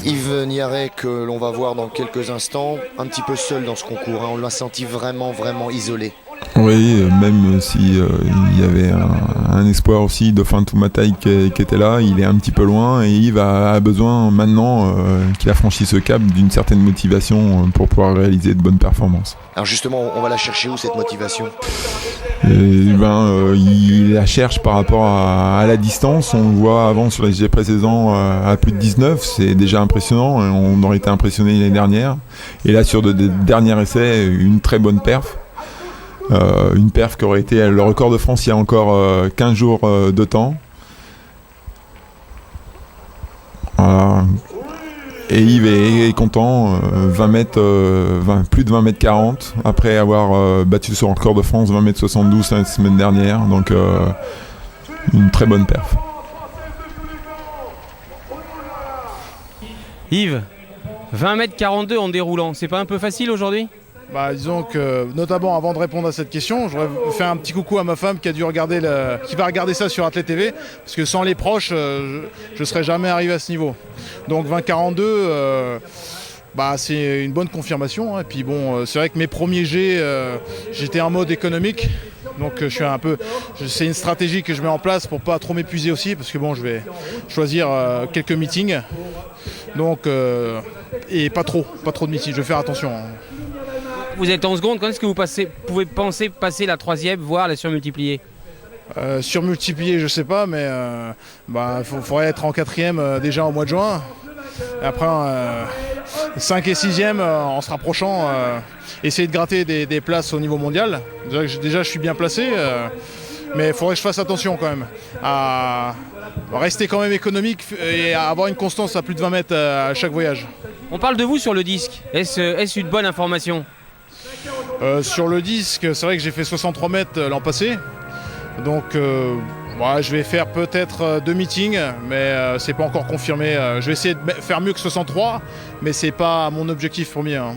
Yves Niaret, que l'on va voir dans quelques instants, un petit peu seul dans ce concours, hein. On l'a senti vraiment, vraiment isolé. Oui, même si il y avait un espoir aussi de Fantoumataï qui était là, il est un petit peu loin et Yves a besoin maintenant qu'il a franchi ce cap d'une certaine motivation pour pouvoir réaliser de bonnes performances. Alors justement, on va la chercher où cette motivation? Il la cherche par rapport à la distance. On le voit avant sur les jets précédents à plus de 19, c'est déjà impressionnant. On aurait été impressionné l'année dernière. Et là, sur de derniers essais, une très bonne perf. Une perf qui aurait été le record de France il y a encore 15 jours de temps. Voilà. Et Yves est content, 20 mètres, plus de 20 mètres 40, après avoir battu son record de France 20 mètres 72 la semaine dernière. Donc une très bonne perf. Yves, 20 mètres 42 en déroulant, c'est pas un peu facile aujourd'hui ? Disons que, notamment avant de répondre à cette question, je voudrais faire un petit coucou à ma femme qui va regarder ça sur Athlète TV, parce que sans les proches, je ne serais jamais arrivé à ce niveau. Donc 20-42, c'est une bonne confirmation, hein. Et puis bon, c'est vrai que mes premiers jets, j'étais en mode économique. Donc c'est une stratégie que je mets en place pour pas trop m'épuiser aussi, parce que bon, je vais choisir quelques meetings. Donc, et pas trop de meetings, je vais faire attention, hein. Vous êtes en seconde, quand est-ce que vous pouvez penser passer la troisième, voire la surmultiplier ? Surmultiplier, je sais pas, mais faudrait être en quatrième déjà au mois de juin. Et après, 5 et 6e en se rapprochant, essayer de gratter des places au niveau mondial. Déjà je suis bien placé, mais il faudrait que je fasse attention quand même à rester quand même économique et à avoir une constance à plus de 20 mètres à chaque voyage. On parle de vous sur le disque, est-ce une bonne information ? Sur le disque, c'est vrai que j'ai fait 63 mètres l'an passé. Donc je vais faire peut-être 2 meetings, mais c'est pas encore confirmé. Je vais essayer de faire mieux que 63, mais c'est pas mon objectif premier, hein.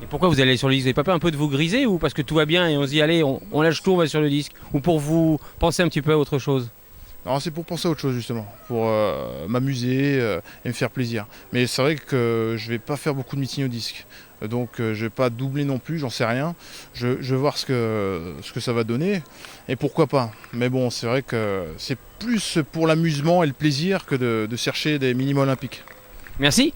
Et pourquoi vous allez sur le disque ? Vous n'avez pas peur un peu de vous griser, ou parce que tout va bien et on se dit allez, on lâche tout, on va sur le disque ? Ou pour vous penser un petit peu à autre chose ? Non, c'est pour penser à autre chose justement, pour m'amuser et me faire plaisir. Mais c'est vrai que je vais pas faire beaucoup de meetings au disque. Donc je vais pas doubler non plus, j'en sais rien. Je vais voir ce que ça va donner et pourquoi pas. Mais bon, c'est vrai que c'est plus pour l'amusement et le plaisir que de chercher des minima olympiques. Merci.